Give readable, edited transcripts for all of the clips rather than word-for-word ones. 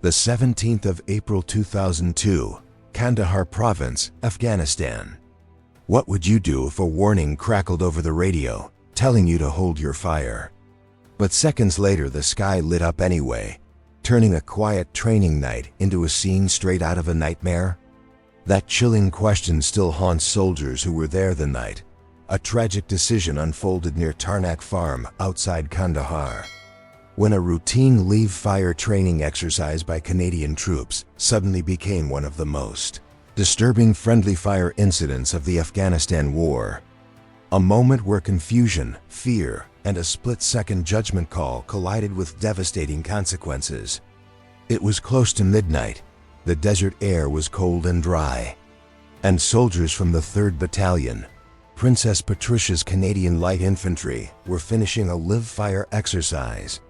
The 17th of April 2002, Kandahar Province, Afghanistan. What would you do if a warning crackled over the radio, telling you to hold your fire? But seconds later the sky lit up anyway, turning a quiet training night into a scene straight out of a nightmare? That chilling question still haunts soldiers who were there the night. A tragic decision unfolded near Tarnak Farm outside Kandahar, when a routine leave-fire training exercise by Canadian troops suddenly became one of the most disturbing friendly fire incidents of the Afghanistan war. A moment where confusion, fear, and a split-second judgment call collided with devastating consequences. It was close to midnight. The desert air was cold and dry, and soldiers from the 3rd Battalion, Princess Patricia's Canadian Light Infantry, were finishing a live-fire exercise.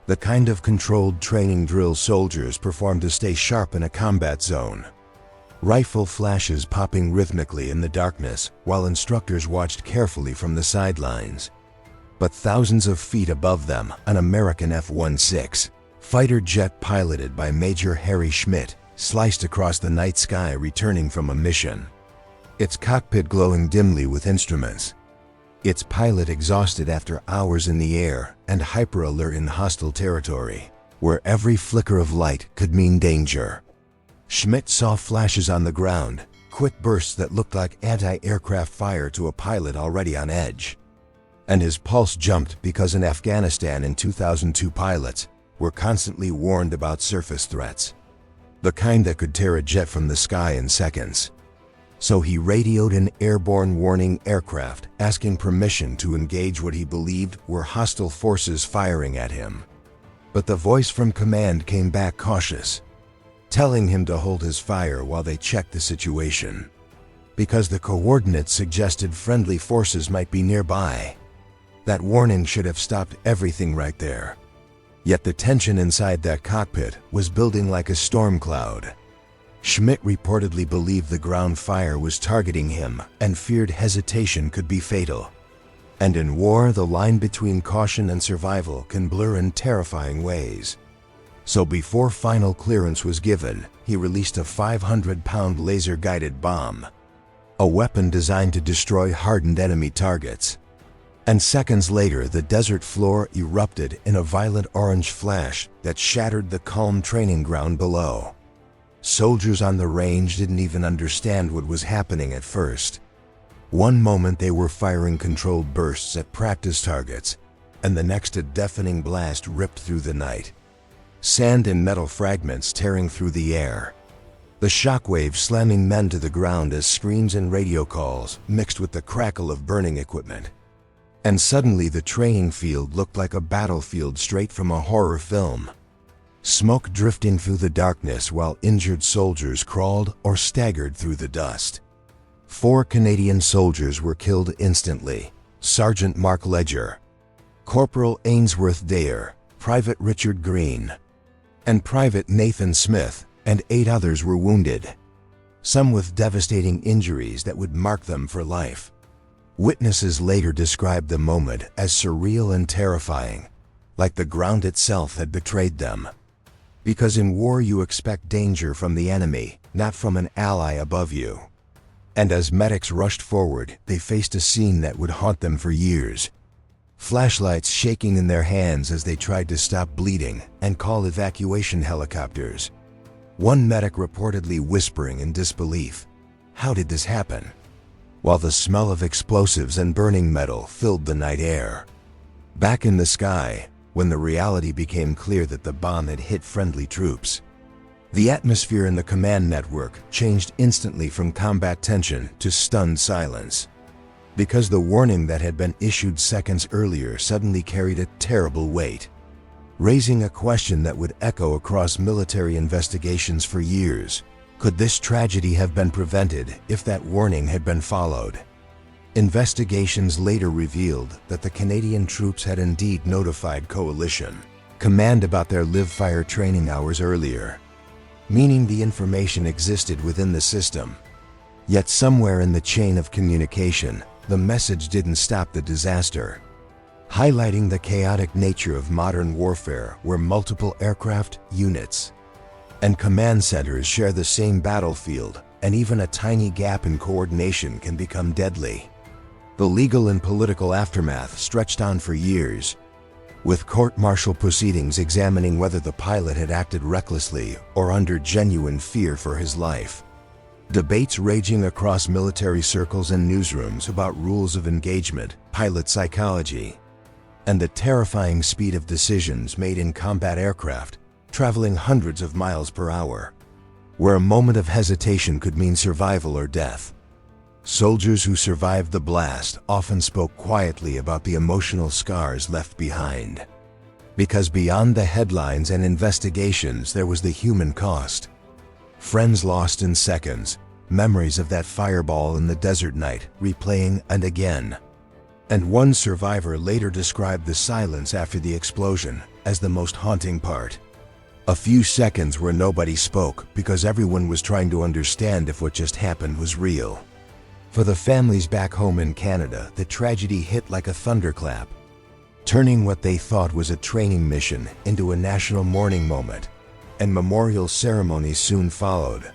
The kind of controlled training drill soldiers perform to stay sharp in a combat zone. Rifle flashes popping rhythmically in the darkness while instructors watched carefully from the sidelines. But thousands of feet above them, an American F-16 fighter jet piloted by Major Harry Schmidt sliced across the night sky returning from a mission. Its cockpit glowing dimly with instruments. Its pilot exhausted after hours in the air and hyper-alert in hostile territory, where every flicker of light could mean danger. Schmidt saw flashes on the ground, quick bursts that looked like anti-aircraft fire to a pilot already on edge. And his pulse jumped because in Afghanistan in 2002 pilots were constantly warned about surface threats, the kind that could tear a jet from the sky in seconds. So he radioed an airborne warning aircraft asking permission to engage what he believed were hostile forces firing at him. But the voice from command came back cautious, telling him to hold his fire while they checked the situation, because the coordinates suggested friendly forces might be nearby. That warning should have stopped everything right there. Yet the tension inside that cockpit was building like a storm cloud. Schmidt reportedly believed the ground fire was targeting him and feared hesitation could be fatal. And in war, the line between caution and survival can blur in terrifying ways. So before final clearance was given, he released a 500-pound laser-guided bomb, a weapon designed to destroy hardened enemy targets. And seconds later, the desert floor erupted in a violent orange flash that shattered the calm training ground below. Soldiers on the range didn't even understand what was happening at first. One moment they were firing controlled bursts at practice targets, and the next a deafening blast ripped through the night. Sand and metal fragments tearing through the air. The shockwave slamming men to the ground as screams and radio calls mixed with the crackle of burning equipment. And suddenly the training field looked like a battlefield straight from a horror film. Smoke drifting through the darkness while injured soldiers crawled or staggered through the dust. 4 Canadian soldiers were killed instantly: Sergeant Mark Ledger, Corporal Ainsworth Dare, Private Richard Green, and Private Nathan Smith, and 8 others were wounded, some with devastating injuries that would mark them for life. Witnesses later described the moment as surreal and terrifying, like the ground itself had betrayed them. Because in war you expect danger from the enemy, not from an ally above you. And as medics rushed forward, they faced a scene that would haunt them for years. Flashlights shaking in their hands as they tried to stop bleeding and call evacuation helicopters. One medic reportedly whispering in disbelief, "How did this happen?" While the smell of explosives and burning metal filled the night air. Back in the sky, when the reality became clear that the bomb had hit friendly troops, the atmosphere in the command network changed instantly from combat tension to stunned silence. Because the warning that had been issued seconds earlier suddenly carried a terrible weight, raising a question that would echo across military investigations for years. Could this tragedy have been prevented if that warning had been followed? Investigations later revealed that the Canadian troops had indeed notified Coalition Command about their live-fire training hours earlier, meaning the information existed within the system. Yet somewhere in the chain of communication, the message didn't stop the disaster, highlighting the chaotic nature of modern warfare where multiple aircraft, units, And command centers share the same battlefield, and even a tiny gap in coordination can become deadly. The legal and political aftermath stretched on for years, with court-martial proceedings examining whether the pilot had acted recklessly or under genuine fear for his life. Debates raging across military circles and newsrooms about rules of engagement, pilot psychology, and the terrifying speed of decisions made in combat aircraft, traveling hundreds of miles per hour, where a moment of hesitation could mean survival or death. Soldiers who survived the blast often spoke quietly about the emotional scars left behind. Because beyond the headlines and investigations, there was the human cost. Friends lost in seconds, memories of that fireball in the desert night replaying and again. And one survivor later described the silence after the explosion as the most haunting part. A few seconds where nobody spoke because everyone was trying to understand if what just happened was real. For the families back home in Canada, the tragedy hit like a thunderclap, turning what they thought was a training mission into a national mourning moment, and memorial ceremonies soon followed.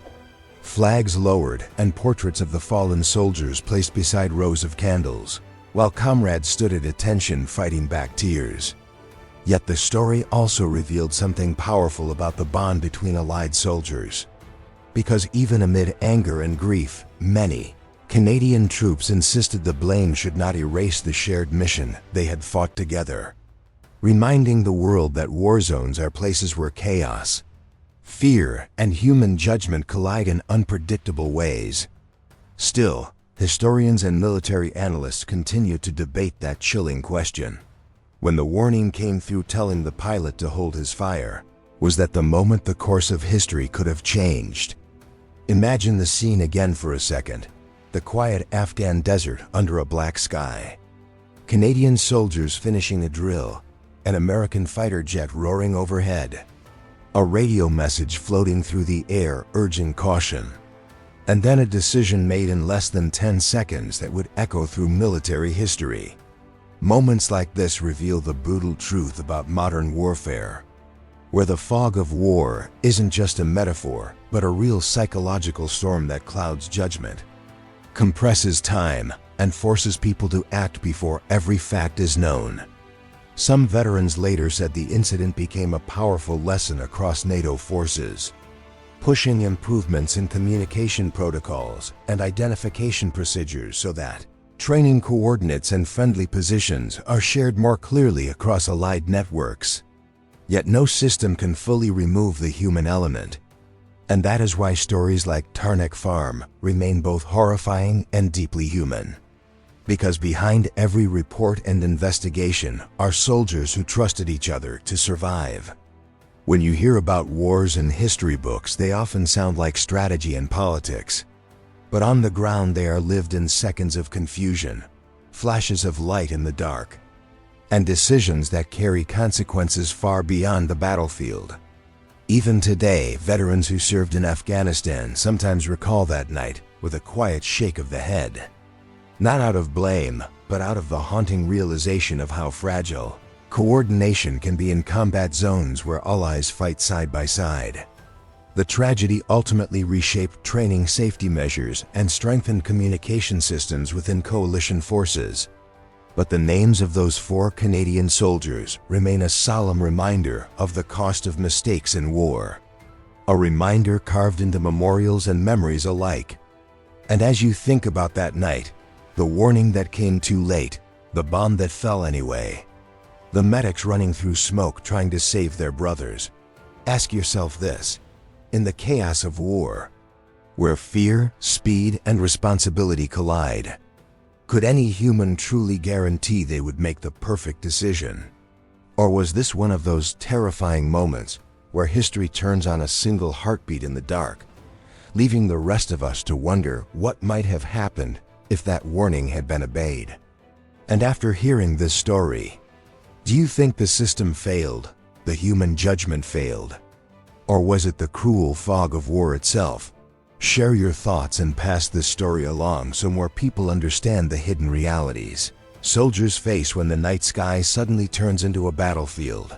Flags lowered and portraits of the fallen soldiers placed beside rows of candles, while comrades stood at attention fighting back tears. Yet the story also revealed something powerful about the bond between allied soldiers. Because even amid anger and grief, many Canadian troops insisted the blame should not erase the shared mission they had fought together, reminding the world that war zones are places where chaos, fear, and human judgment collide in unpredictable ways. Still, historians and military analysts continue to debate that chilling question. When the warning came through telling the pilot to hold his fire, was that the moment the course of history could have changed? Imagine the scene again for a second. The quiet Afghan desert under a black sky. Canadian soldiers finishing a drill, an American fighter jet roaring overhead. A radio message floating through the air urging caution. And then a decision made in less than 10 seconds that would echo through military history. Moments like this reveal the brutal truth about modern warfare, where the fog of war isn't just a metaphor, but a real psychological storm that clouds judgment, compresses time, and forces people to act before every fact is known. Some veterans later said the incident became a powerful lesson across NATO forces, pushing improvements in communication protocols and identification procedures so that training coordinates and friendly positions are shared more clearly across allied networks. Yet no system can fully remove the human element. And that is why stories like Tarnak Farm remain both horrifying and deeply human. Because behind every report and investigation are soldiers who trusted each other to survive. When you hear about wars in history books, they often sound like strategy and politics. But on the ground they are lived in seconds of confusion, flashes of light in the dark, and decisions that carry consequences far beyond the battlefield. Even today, veterans who served in Afghanistan sometimes recall that night with a quiet shake of the head. Not out of blame, but out of the haunting realization of how fragile coordination can be in combat zones where allies fight side by side. The tragedy ultimately reshaped training safety measures and strengthened communication systems within coalition forces. But the names of those 4 Canadian soldiers remain a solemn reminder of the cost of mistakes in war. A reminder carved into memorials and memories alike. And as you think about that night, the warning that came too late, the bomb that fell anyway, the medics running through smoke trying to save their brothers, ask yourself this: in the chaos of war, where fear, speed, and responsibility collide, could any human truly guarantee they would make the perfect decision? Or was this one of those terrifying moments where history turns on a single heartbeat in the dark, leaving the rest of us to wonder what might have happened if that warning had been obeyed? And after hearing this story, do you think the system failed, the human judgment failed? Or was it the cruel fog of war itself? Share your thoughts and pass this story along so more people understand the hidden realities soldiers face when the night sky suddenly turns into a battlefield.